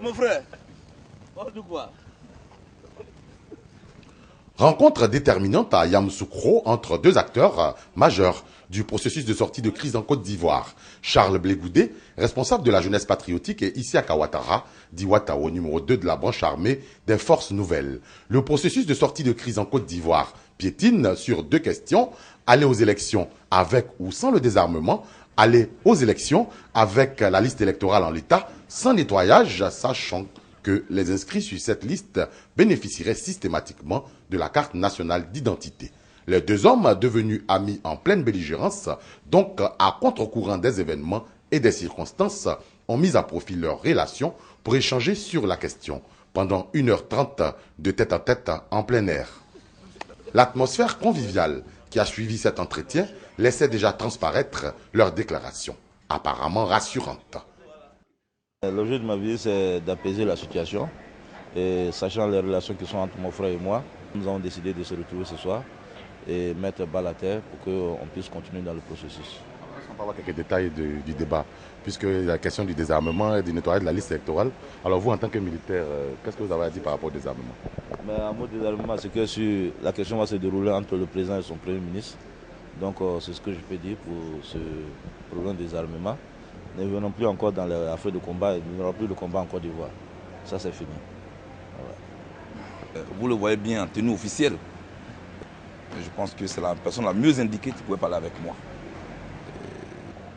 Mon frère, de quoi? Rencontre déterminante à Yamoussoukro entre deux acteurs majeurs du processus de sortie de crise en Côte d'Ivoire. Charles Blé-Goudé, responsable de la jeunesse patriotique, et Isiaka Ouattara, dit Ouattao, numéro 2 de la branche armée des Forces Nouvelles. Le processus de sortie de crise en Côte d'Ivoire piétine sur deux questions: aller aux élections avec ou sans le désarmement, aller aux élections avec la liste électorale en l'état, sans nettoyage, sachant que les inscrits sur cette liste bénéficieraient systématiquement de la carte nationale d'identité. Les deux hommes, devenus amis en pleine belligérance, donc à contre-courant des événements et des circonstances, ont mis à profit leurs relations pour échanger sur la question pendant 1h30 de tête-à-tête en plein air. L'atmosphère conviviale qui a suivi cet entretien laissait déjà transparaître leurs déclarations, apparemment rassurantes. L'objet de ma visite, c'est d'apaiser la situation. Et sachant les relations qui sont entre mon frère et moi, nous avons décidé de se retrouver ce soir et mettre balle à terre pour qu'on puisse continuer dans le processus. On peut avoir quelques détails du débat, puisque la question du désarmement et du nettoyage de la liste électorale. Alors vous, en tant que militaire, qu'est-ce que vous avez à dire par rapport au désarmement? Mais un mot de désarmement, c'est que la question va se dérouler entre le président et son premier ministre. Donc c'est ce que je peux dire pour ce problème de désarmement. Ne venons plus encore dans l'affaire de combat, il n'y aura plus de combat en Côte d'Ivoire. Ça, c'est fini. Voilà. Vous le voyez bien en tenue officielle. Je pense que c'est la personne la mieux indiquée qui pouvait parler avec moi.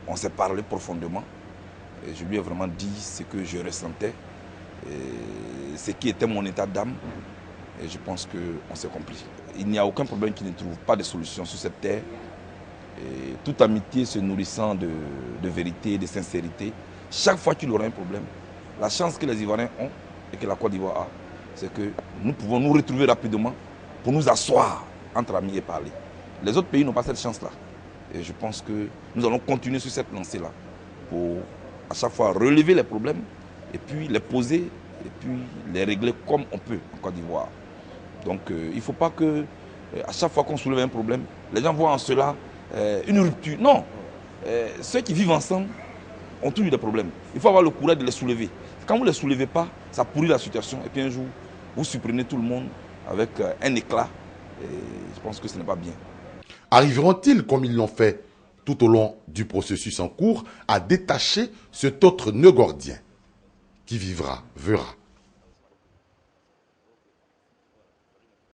On s'est parlé profondément. Et je lui ai vraiment dit ce que je ressentais, ce qui était mon état d'âme. Et je pense qu'on s'est compris. Il n'y a aucun problème qui ne trouve pas de solution sur cette terre. Et toute amitié se nourrissant de vérité, de sincérité, chaque fois qu'il y aura un problème, la chance que les Ivoiriens ont et que la Côte d'Ivoire a, c'est que nous pouvons nous retrouver rapidement pour nous asseoir entre amis et parler. Les autres pays n'ont pas cette chance-là. Et je pense que nous allons continuer sur cette lancée-là pour à chaque fois relever les problèmes et puis les poser et puis les régler comme on peut en Côte d'Ivoire. Donc il ne faut pas que à chaque fois qu'on soulève un problème, les gens voient en cela une rupture. Non, ceux qui vivent ensemble ont toujours des problèmes. Il faut avoir le courage de les soulever. Quand vous ne les soulevez pas, ça pourrit la situation. Et puis un jour, vous supprimez tout le monde avec un éclat. Et je pense que ce n'est pas bien. Arriveront-ils, comme ils l'ont fait tout au long du processus en cours, à détacher cet autre nœud gordien qui vivra, verra?